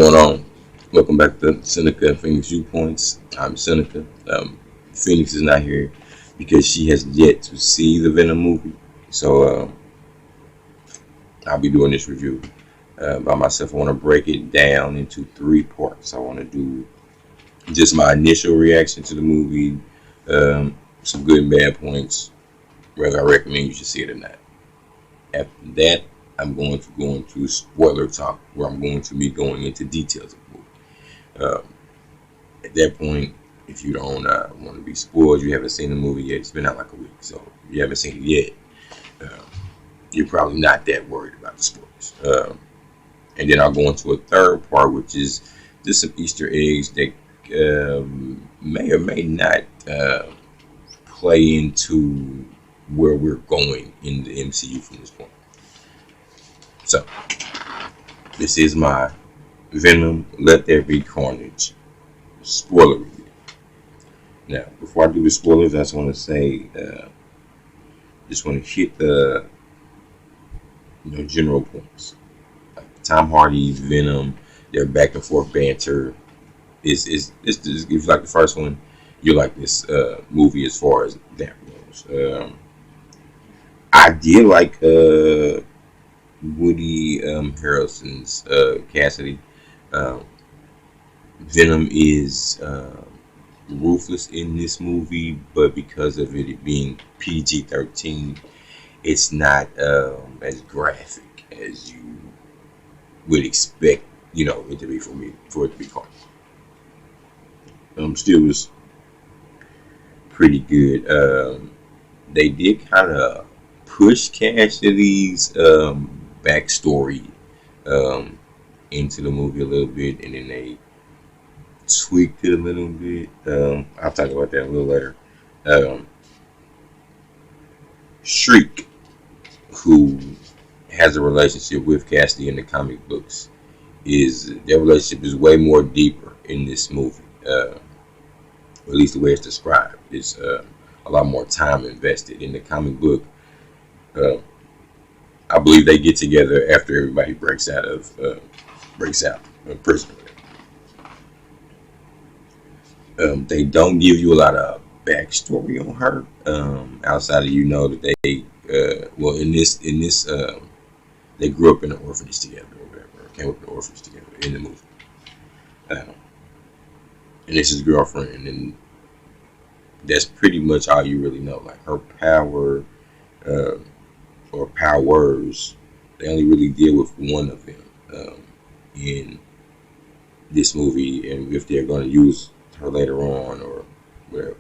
going on? Welcome back to Seneca Phoenix Viewpoints. I'm Seneca. Phoenix is not here because she has yet to see the Venom movie. So I'll be doing this review by myself. I want to break it down into three parts. I want to do just my initial reaction to the movie, some good and bad points, whether I recommend you should see it or not. After that, I'm going to go into spoiler talk, where I'm going to be going into details of the movie. At that point, if you don't want to be spoiled, you haven't seen the movie yet. It's been out like a week, so if you haven't seen it yet, you're probably not that worried about the spoilers. And then I'll go into a third part, which is just some Easter eggs that may or may not play into where we're going in the MCU from this point. So, this is my Venom, Let There Be Carnage spoiler review. Now, before I do the spoilers, I just want to say, just want to hit the general points. Tom Hardy's Venom, their back and forth banter is if you like the first one, you like this movie as far as that goes. I did like Woody Harrelson's Cassidy. Venom is ruthless in this movie, but because of it being PG-13, it's not as graphic as you would expect, it to be for it to be caught. Still was pretty good. They did kind of push Cassidy's backstory into the movie a little bit, and then they tweaked it a little bit. I'll talk about that a little later. Shriek, who has a relationship with Cassidy in the comic books, their relationship is way more deeper in this movie. Or at least the way it's described. It's a lot more time invested in the comic book. I believe they get together after everybody breaks out of prison. They don't give you a lot of backstory on her, outside of that they in this they grew up in an orphanage together or whatever, or came up in an orphanage together in the movie. And this is girlfriend, and that's pretty much all you really know. Like her power, or powers, they only really deal with one of them in this movie, and if they're going to use her later on or whatever,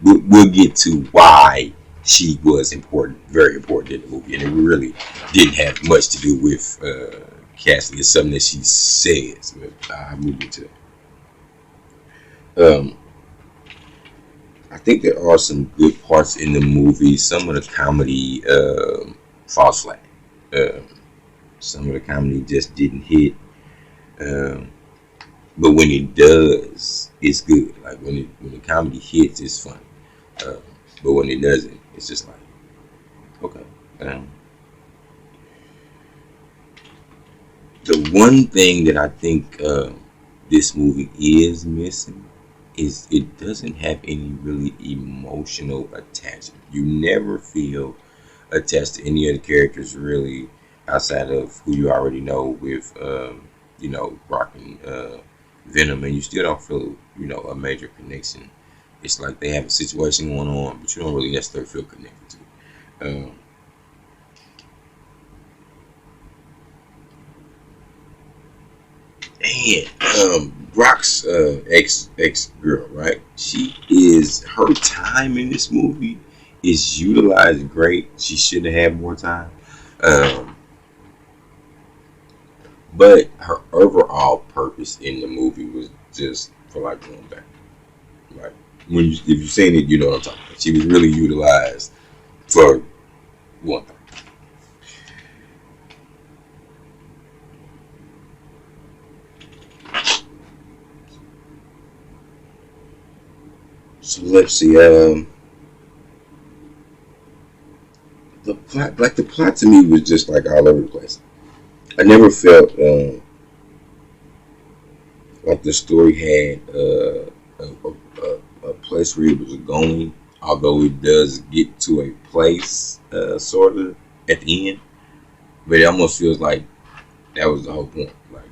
we'll get to why she was important, very important in the movie, and it really didn't have much to do with Cassidy. It's something that she says. I'll move into that. I think there are some good parts in the movie. Some of the comedy falls flat. Some of the comedy just didn't hit. But when it does, it's good. Like when the comedy hits, it's funny. But when it doesn't, it's just like, okay. The one thing that I think this movie is missing is it doesn't have any really emotional attachment. You never feel attached to any of the characters really, outside of who you already know with Brock and Venom, and you still don't feel a major connection. It's like they have a situation going on, but you don't really necessarily feel connected to it. And Brock's ex girl, right? Her time in this movie is utilized great. She should have had more time. But her overall purpose in the movie was just for like going back. Like if you've seen it, you know what I'm talking about. She was really utilized for one thing. So let's see. The plot to me was just like all over the place. I never felt like the story had a place where it was going, although it does get to a place sort of at the end, but it almost feels like that was the whole point. Like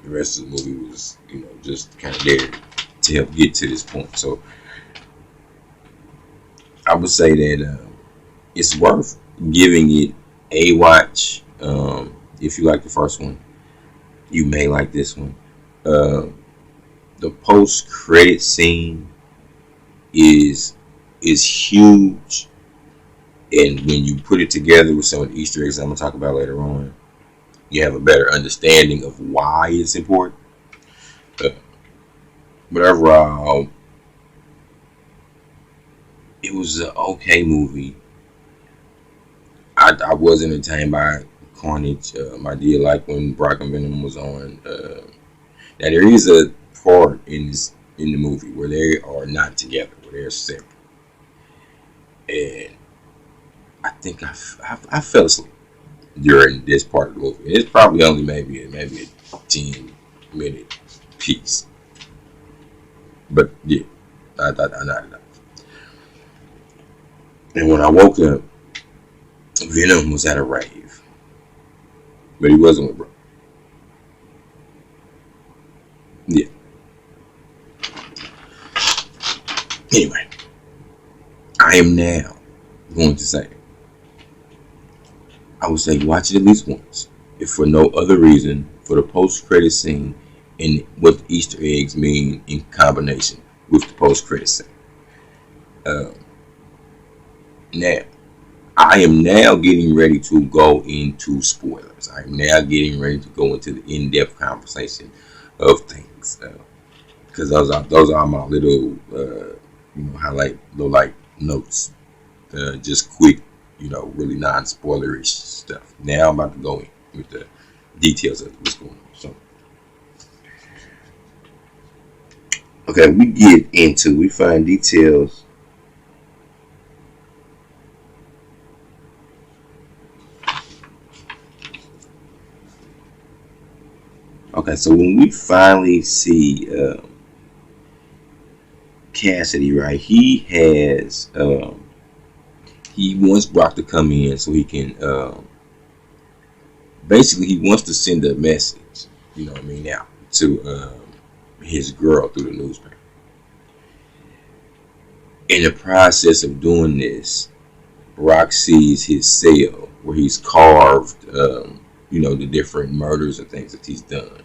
the rest of the movie was, just kind of there to help get to this point. So I would say that it's worth giving it a watch. If you like the first one, you may like this one. Uh, the post credit scene is huge, and when you put it together with some of the Easter eggs I'm gonna talk about later on, you have a better understanding of why it's important. Uh, but overall, it was an okay movie. I was entertained by Carnage. I did like when Brock and Venom was on. Now there is a part in the movie where they are not together, where they're separate, and I think I fell asleep during this part of the movie. It's probably only maybe a 10-minute piece, but yeah, I nodded out. And when I woke up, Venom was at a rave, but he wasn't with Brock. Yeah. Anyway, I am now going to say, I would say watch it at least once, if for no other reason, for the post-credit scene and what the Easter eggs mean in combination with the post-credit scene. Um, Now, I am now getting ready to go into spoilers. I am now getting ready to go into the in-depth conversation of things, because those are my little highlight little like notes, just quick, really non-spoilerish stuff. Now I'm about to go in with the details of what's going on. So, okay, we find details. Okay, so when we finally see Cassidy, right? He wants Brock to come in so he can basically he wants to send a message, you know what I mean, out to his girl through the newspaper. In the process of doing this, Brock sees his cell where he's carved, the different murders and things that he's done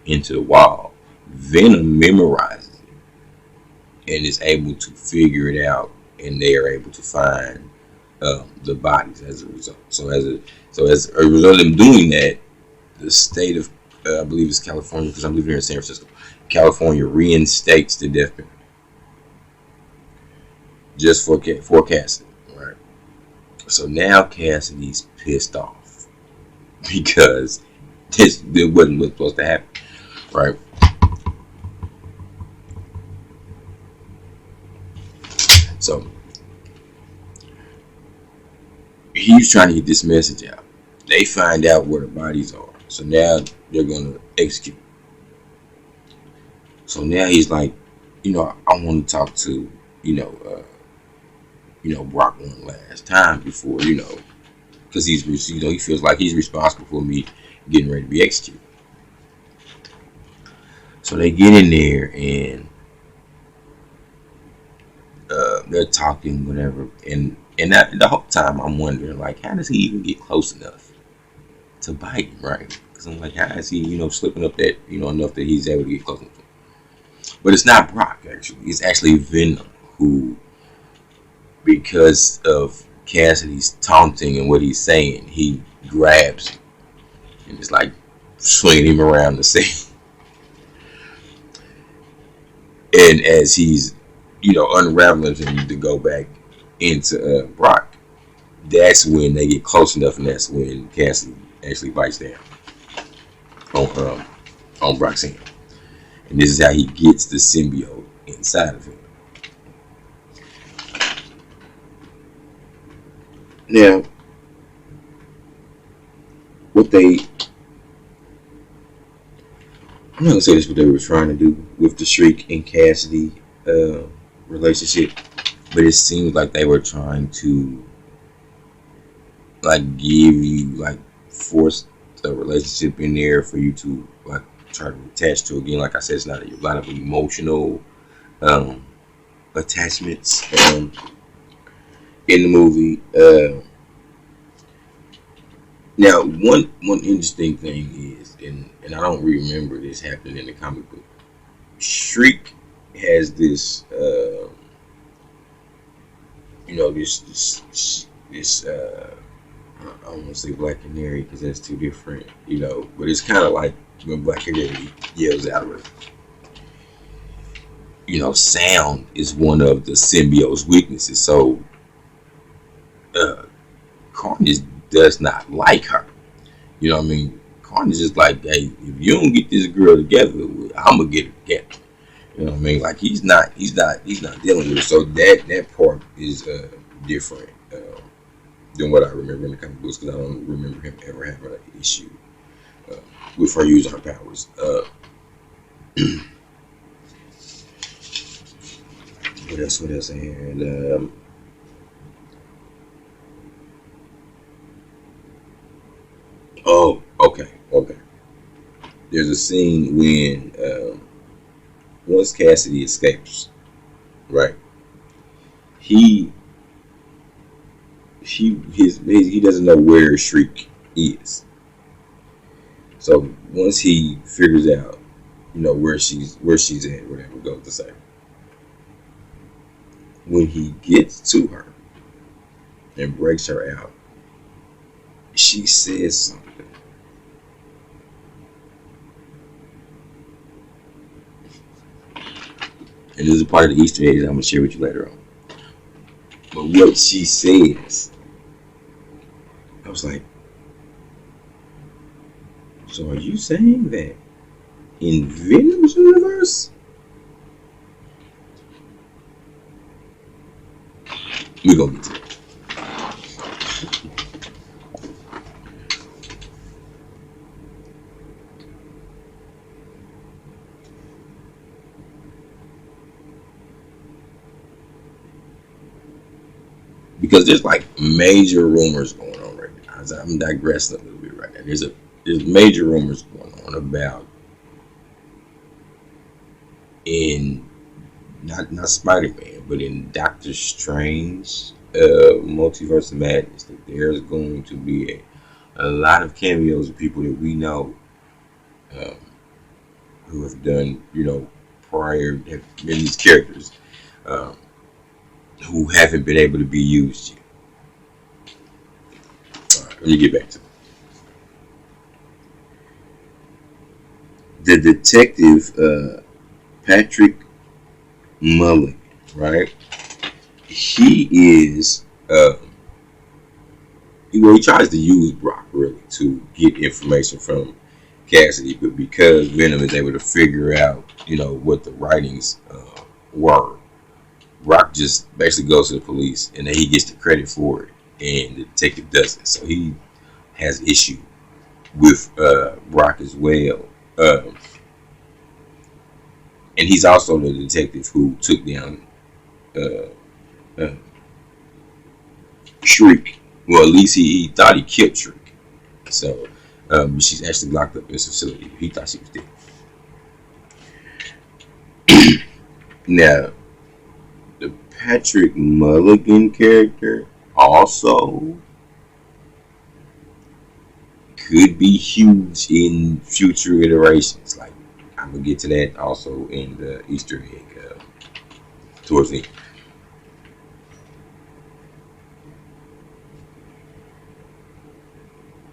into the wall. Venom memorizes it and is able to figure it out, and they are able to find the bodies as a result. So as a result of them doing that, the state of I believe it's California, because I'm living here in San Francisco. California reinstates the death penalty just for Cassidy, right? So now Cassidy's pissed off because this wasn't what's supposed to happen, right? So he's trying to get this message out. They find out where the bodies are, so now they're going to execute. So now he's like, I want to talk to, Brock one last time before, because he feels like he's responsible for me getting ready to be executed. So they get in there and they're talking, whatever, and the whole time I'm wondering, like, how does he even get close enough to bite him, right? Because I'm like, how is he, slipping up that, enough that he's able to get close enough to him? But it's not Brock, actually. It's actually Venom, who, because of Cassidy's taunting and what he's saying, he grabs him and is like swinging him around the scene. And as he's, unraveling him to go back into Brock, that's when they get close enough, and that's when Cassidy actually bites down on Brock's hand. And this is how he gets the symbiote inside of him. Now, I'm not gonna say this what they were trying to do with the Shriek and Cassidy uh, relationship, but it seems like they were trying to like give you like force the relationship in there for you to like try to attach to. Again, like I said, it's not a lot of emotional um, attachments in the movie. Now, one interesting thing is, and I don't remember this happening in the comic book. Shriek has this, this. I don't want to say Black Canary because that's too different, but it's kind of like when Black Canary yells out of it. Sound is one of the symbiote's weaknesses. So, Carnage does not like her. You know what I mean? Carnage is like, hey, if you don't get this girl together, I'm gonna get her together. You know what I mean? Like he's not dealing with it. So that part is different than what I remember in the comic books because I don't remember him ever having an issue uh, with her using her powers. What else? What else? And oh, okay. There's a scene when once Cassidy escapes, right? He he doesn't know where Shriek is. So once he figures out, where she's at, whatever goes to say. When he gets to her and breaks her out, she says something. And this is a part of the Easter eggs I'm going to share with you later on. But what she says, I was like, so are you saying that in Venom's universe? We're going to get to it. Because there's like major rumors going on right now. I'm digressing a little bit right now. There's major rumors going on about in not Spider-Man, but in Doctor Strange, Multiverse of Madness, that there's going to be a lot of cameos of people that we know um, who have done, prior have been these characters. Um, who haven't been able to be used yet. All right, let me get back to it. The detective, Patrick Mulligan, right? He is, he tries to use Brock really to get information from Cassidy, but because Venom is able to figure out, what the writings were, Rock just basically goes to the police and then he gets the credit for it and the detective doesn't. So he has issue with Rock as well. And he's also the detective who took down uh, Shriek. Well, at least he thought he killed Shriek. So she's actually locked up in this facility. He thought she was dead. Now, the Patrick Mulligan character also could be huge in future iterations. Like I'm gonna get to that also in the Easter egg towards the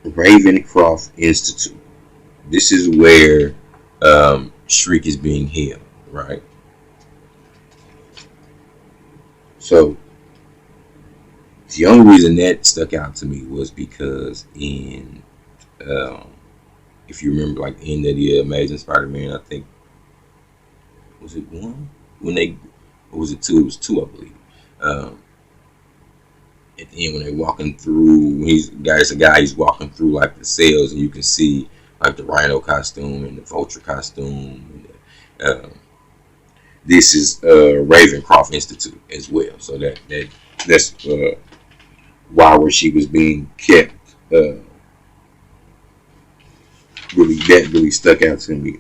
end. Ravencroft Institute. This is where Shriek is being held, right? So the only reason that stuck out to me was because um, if you remember, like in the Amazing Spider-Man, I think was it one when they, or was it two? It was two, I believe. Um, at the end when they're walking through, when he's a guy, he's walking through like the cells, and you can see like the Rhino costume and the Vulture costume. This is Ravencroft Institute as well. So that's why where she was being kept. Really, that really stuck out to me.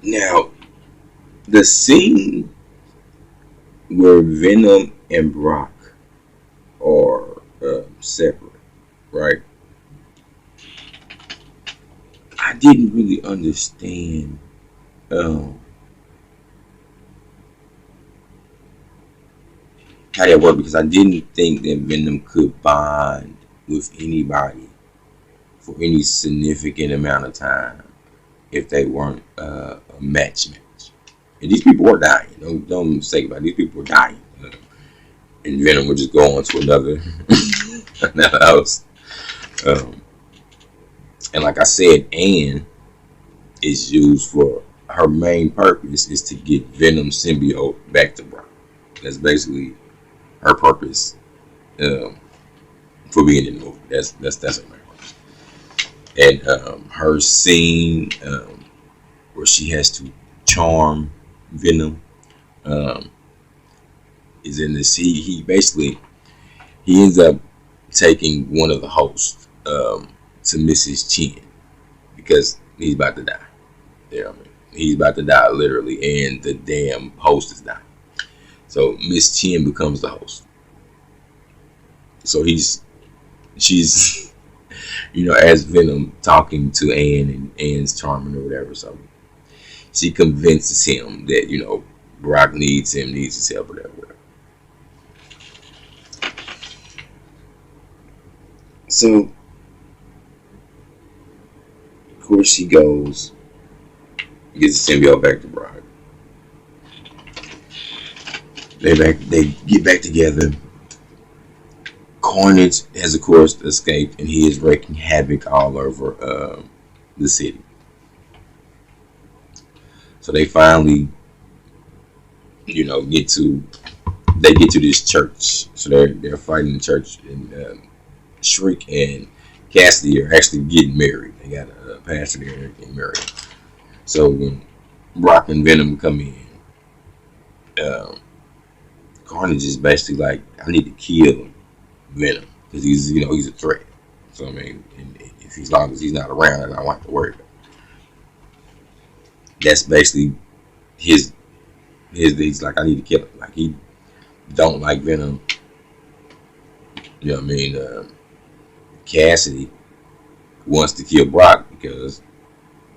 Now, the scene where Venom and Brock are separate, right? I didn't really understand um, how that worked because I didn't think that Venom could bond with anybody for any significant amount of time if they weren't a match. And these people were dying. Don't mistake about it. These people were dying. And Venom would just go on to another house. Um, and like I said, Anne is used for her main purpose is to get Venom symbiote back to Brock. That's basically her purpose for being in the movie. That's her main purpose. And her scene where she has to charm Venom is in this. He basically he ends up taking one of the hosts to Mrs. Chin because he's about to die. You know what I mean? He's about to die literally, and the damn host is dying. So Miss Chin becomes the host. So she's as Venom talking to Anne, and Anne's charming or whatever. So she convinces him that Brock needs his help or whatever. So of course she goes, gets the symbiote back to Brock. They get back together. Carnage has, of course, escaped, and he is wreaking havoc all over the city. So they finally, get to this church. So they're fighting the church, and Shriek and Cassidy are actually getting married. They got a pastor there getting married. So when Brock and Venom come in, Carnage is basically like, I need to kill Venom because he's a threat. So I mean, if as long as he's not around, I don't have to worry about it. That's basically his. He's like, I need to kill him. Like, he don't like Venom. You know what I mean? Cassidy wants to kill Brock because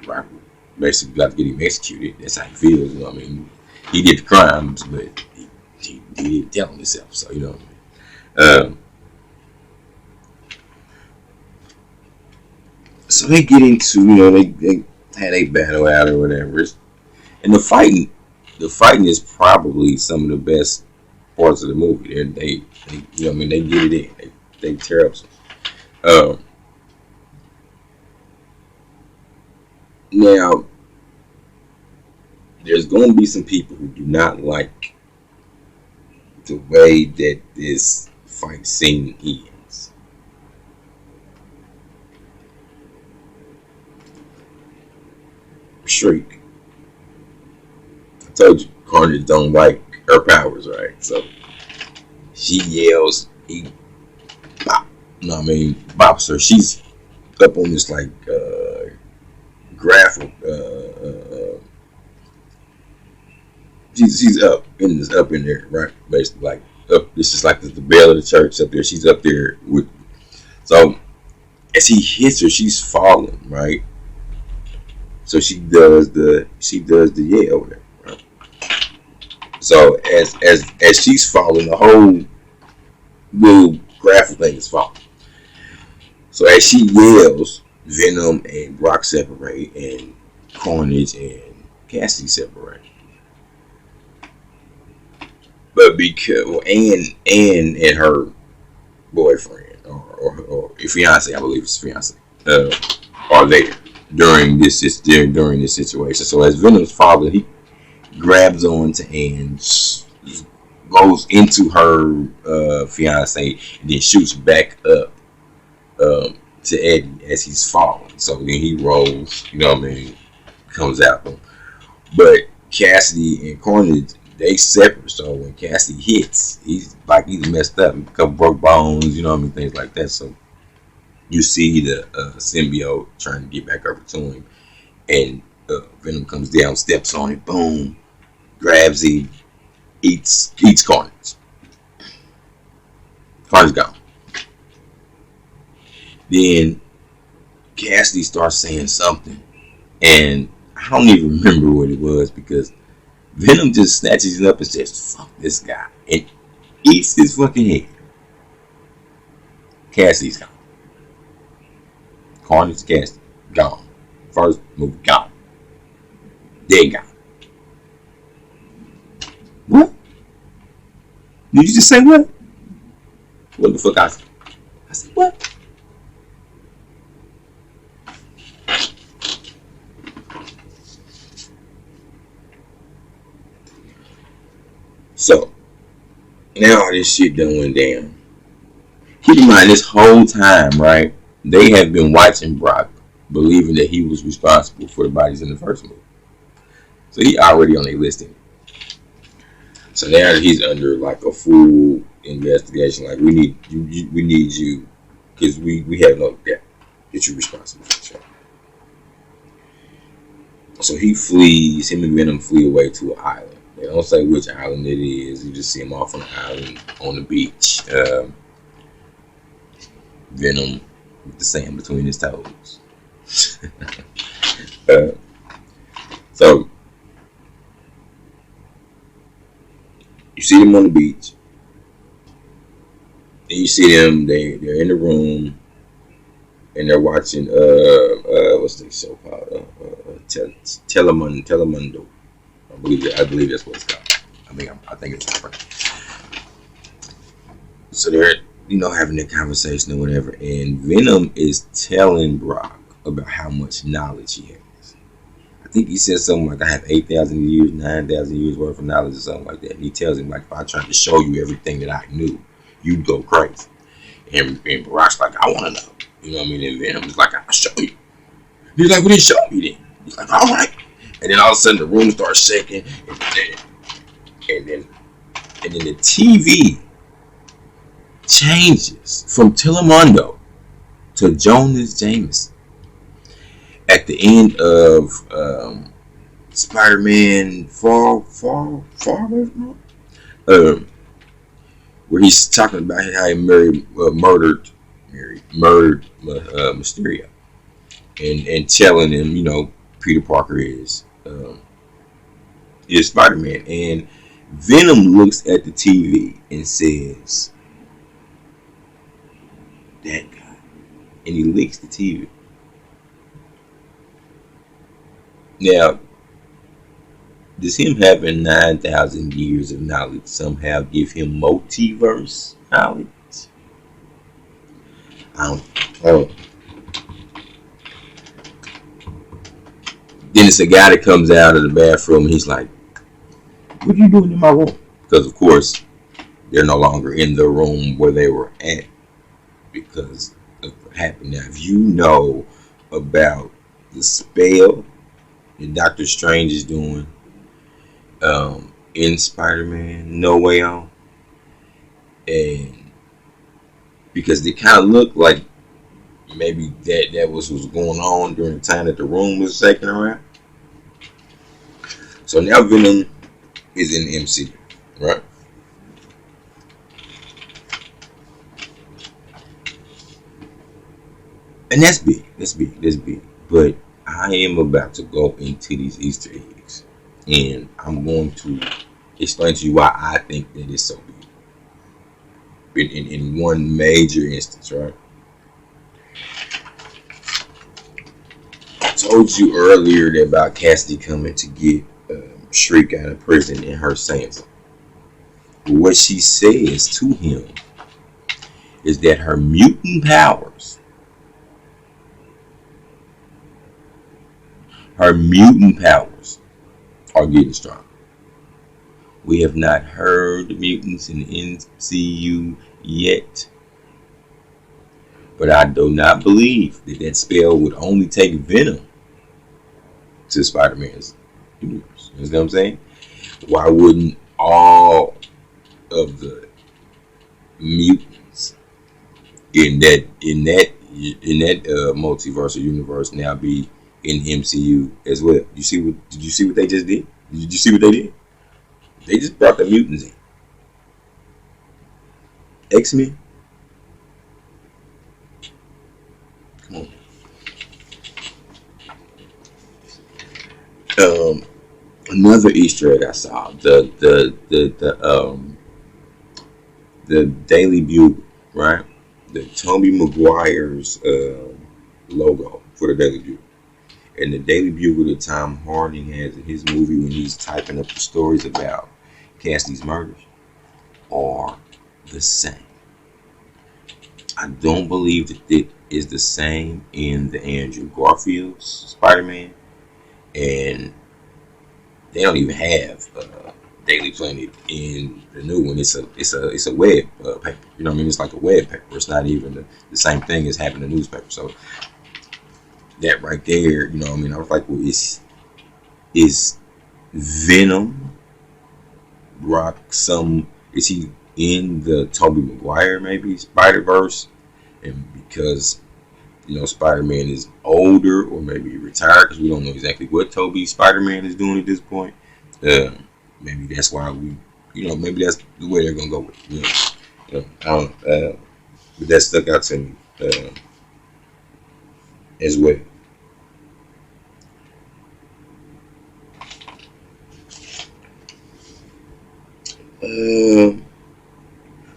Brock basically got to get him executed. That's how he feels. You know what I mean? He did the crimes, but he didn't tell him himself. So you know what I mean? So they get into, they had a battle out or whatever. And the fighting is probably some of the best parts of the movie. They they get it in. They tear up some. Now, there's going to be some people who do not like the way that this fight scene ends. Shriek. I told you, Carnage don't like her powers, right? So she yells, he bop. You know what I mean? Bops her. She's up on this like graphic. She's up in there, right? Basically, like up. This is like the bell of the church up there. She's up there with. So as he hits her, she's falling, right? So she does the yell there, right? So as she's falling, the whole little graphic thing is falling. So as she yells, Venom and Brock separate, and Carnage and Cassidy separate. But because Anne and her boyfriend or fiance, I believe it's fiance, are there during this situation. So as Venom's father, grabs onto Anne, goes into her fiance, and then shoots back up to Eddie as he's falling. So then he rolls, you know what I mean, comes out. But Cassidy and Carnage, they separate. So when Cassidy hits, he's messed up, a couple broke bones, you know what I mean, things like that. So you see the symbiote trying to get back over to him, and Venom comes down, steps on it, boom, grabs him, eats Carnage. Carnage gone. Then Cassidy starts saying something, and I don't even remember what it was because Venom just snatches him up and says, "Fuck this guy," and eats his fucking head. Cassidy's gone. Carnage, Cassidy, gone. First movie, gone. They gone. What? Did you just say what? What the fuck I said? I said what? So, now all this shit done went down. Keep in mind, this whole time, right, they have been watching Brock, believing that he was responsible for the bodies in the first movie. So he already on their listing. So now he's under like a full investigation. Like we need you, because we have no doubt that you're responsible for this. So he flees. Him and Venom flee away to an island. They don't say which island it is. You just see him off on the island on the beach. Venom with the sand between his toes. So you see them on the beach, and you see them. They're in the room, and they're watching what's the show called? Telemundo. I believe that's what it's called. I think it's different. So they're having that conversation or whatever, and Venom is telling Brock about how much knowledge he has. I think he says something like, "I have 8,000 years, 9,000 years worth of knowledge," or something like that. And he tells him, like, if I tried to show you everything that I knew, you'd go crazy. And Brock's like, "I want to know." You know what I mean? And Venom is like, "I'll show you." He's like, "Well, then show me then." He's like, "All right." And then all of a sudden the room starts shaking, and then the TV changes from Telemundo to Jonas Jameson at the end of Spider-Man Far Away From Home, where he's talking about how he murdered Mysterio, and telling him, Peter Parker is Spider-Man, and Venom looks at the TV and says, "That guy," and he licks the TV. Now, does him having 9,000 years of knowledge somehow give him multiverse knowledge? I don't. Then it's a guy that comes out of the bathroom and he's like, "What are you doing in my room?" Because, of course, they're no longer in the room where they were at because of what happened. Now, if you know about the spell that Doctor Strange is doing in Spider-Man No Way Home, and because they kind of look like maybe that was what was going on during the time that the room was shaking around. So now Venom is in the MCU, right? And that's big. That's big. But I am about to go into these Easter eggs, and I'm going to explain to you why I think that it's so big. In one major instance, right? I told you earlier that about Cassidy coming to get Shriek out of prison and her saying something. What she says to him is that her mutant powers are getting strong. We have not heard the mutants in the MCU yet, but I do not believe that that spell would only take Venom to Spider-Man's universe. You know what I'm saying? Why wouldn't all of the mutants in that multiversal universe now be in MCU as well? Did you see what they just did? Did you see what they did? They just brought the mutants in. X-Men. Come on. Another Easter egg I saw, the Daily Bugle, right? The Tobey Maguire's logo for the Daily Bugle. And the Daily Bugle that Tom Hardy has in his movie when he's typing up the stories about Cassidy's murders are the same. I don't believe that it is the same in the Andrew Garfield's Spider-Man, and they don't even have Daily Planet in the new one. It's a web paper. You know what I mean? It's like a web paper. It's not even the same thing as having a newspaper. So that right there, you know what I mean? I was like, well, is Venom rock some? Is he in the Tobey Maguire maybe Spider-Verse? And because Spider-Man is older or maybe retired, because we don't know exactly what Tobey Spider-Man is doing at this point. Maybe that's why maybe that's the way they're gonna go with it. I don't. But that stuck out to me as well.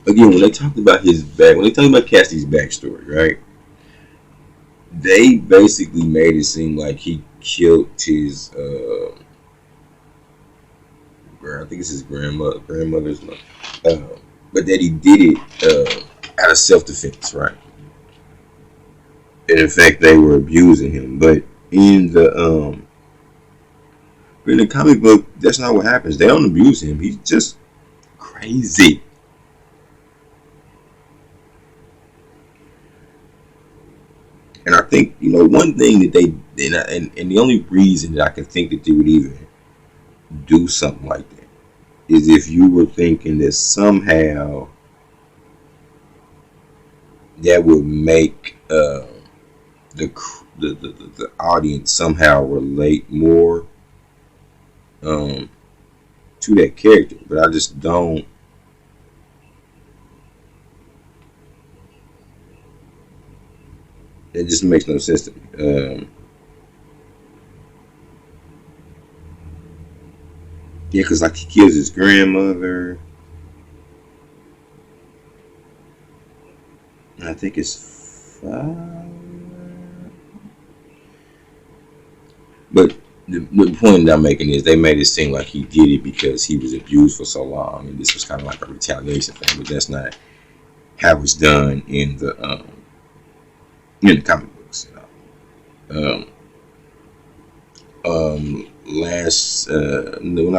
Again, when they talked about when they talked about Cassidy's backstory, right? They basically made it seem like he killed his, I think it's his grandmother's, but that he did it out of self-defense, right? And in fact, they were abusing him. But in the comic book, that's not what happens. They don't abuse him. He's just crazy. And I think, one thing that and the only reason that I can think that they would even do something like that is if you were thinking that somehow that would make the audience somehow relate more to that character. But I just don't. It just makes no sense to me. Yeah, because like he kills his grandmother. And I think it's five. But the point that I'm making is they made it seem like he did it because he was abused for so long, and this was kind of like a retaliation thing. But that's not how it's done in the comic books. Not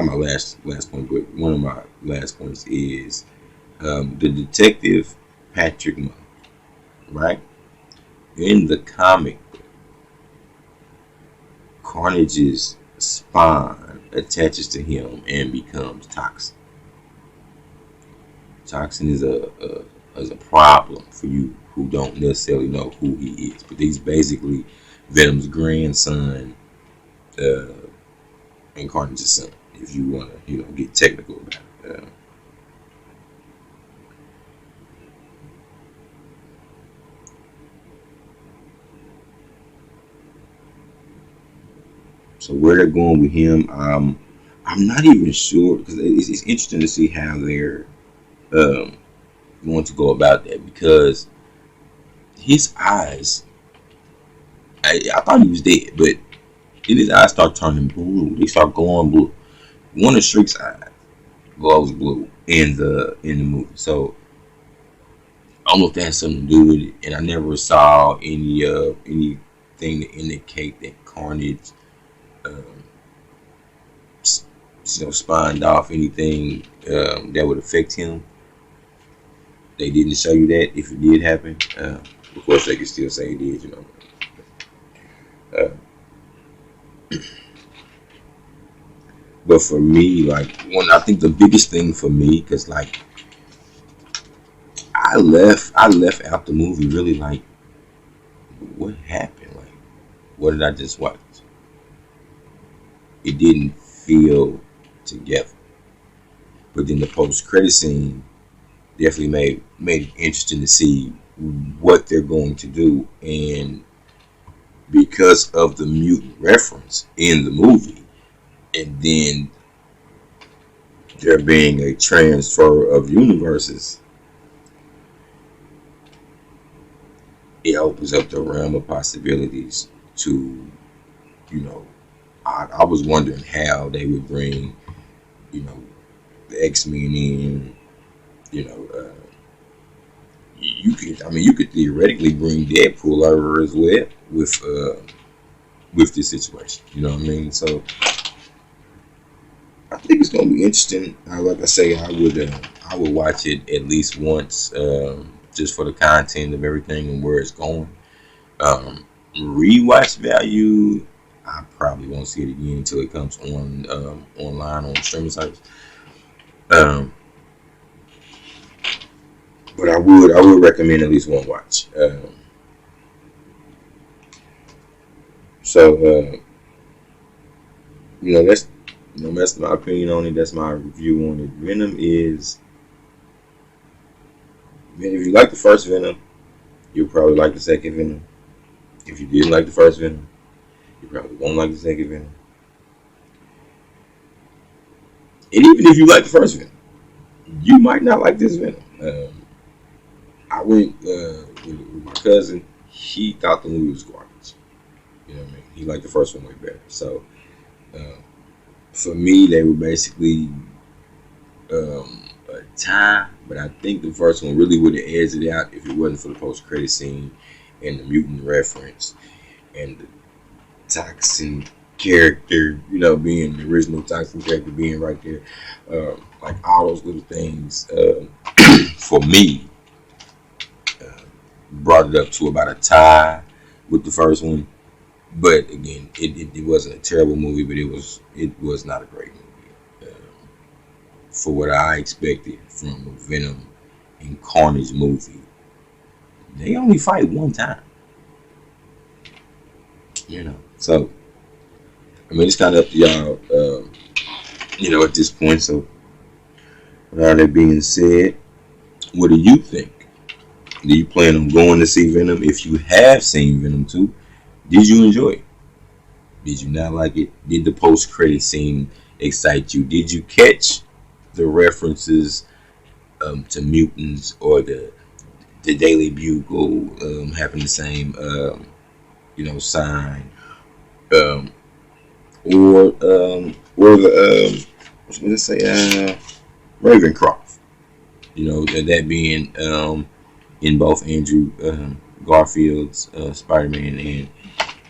my last point, but one of my last points is the detective Patrick Mullen, right? In the comic book, Carnage's spine attaches to him and becomes toxin. Toxin is a problem for you who don't necessarily know who he is, but he's basically Venom's grandson and Carnage's son, if you want to get technical about it. So where they're going with him, I'm not even sure, because it's interesting to see how they're going to go about that, because his eyes, I thought he was dead, but then his eyes start turning blue. They start glowing blue. One of Shriek's eyes glows blue in the movie. So I don't know if that has something to do with it. And I never saw anything to indicate that Carnage spawned off anything that would affect him. They didn't show you that if it did happen. Of course, they could still say it did, Uh, but for me, like, I think the biggest thing for me, because like I left out the movie really like, what happened? Like, what did I just watch? It didn't feel together. But then the post credit scene definitely made it interesting to see what they're going to do, and because of the mutant reference in the movie, and then there being a transfer of universes, it opens up the realm of possibilities to, you know, I was wondering how they would bring, the X-Men in, you know, you could theoretically bring Deadpool over as well with this situation. You know what I mean? So I think it's gonna be interesting. Like I say, I would watch it at least once, just for the content of everything and where it's going. Rewatch value, I probably won't see it again until it comes on online on streaming sites. Um, but I would recommend at least one watch. So that's my opinion on it. That's my review on it. If you like the first Venom, you'll probably like the second Venom. If you didn't like the first Venom, you probably won't like the second Venom. And even if you like the first Venom, you might not like this Venom. I went with my cousin. He thought the movie was garbage. You know what I mean? He liked the first one way better. So for me, they were basically a tie. But I think the first one really would have edged it out if it wasn't for the post-credit scene and the mutant reference and the Toxin character, being the original Toxin character being right there. Like all those little things, for me, brought it up to about a tie with the first one. But again, it wasn't a terrible movie, but it was not a great movie. For what I expected from a Venom and Carnage movie, they only fight one time. So I mean, it's kind of up to y'all, at this point. So with all that being said, what do you think? Do you plan on going to see Venom? If you have seen Venom 2, did you enjoy it? Did you not like it? Did the post-credit scene excite you? Did you catch the references to mutants or the Daily Bugle having the same sign, or the let's say Ravencroft? That being in both Andrew Garfield's Spider-Man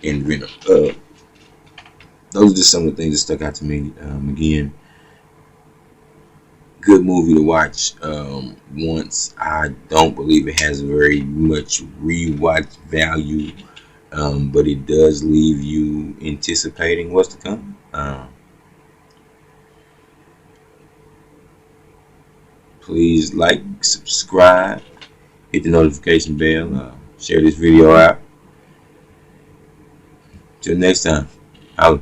and Venom. Those are just some of the things that stuck out to me. Again, good movie to watch once. I don't believe it has very much rewatch value, but it does leave you anticipating what's to come. Please like, subscribe, hit the notification bell, share this video out. Till next time, holla.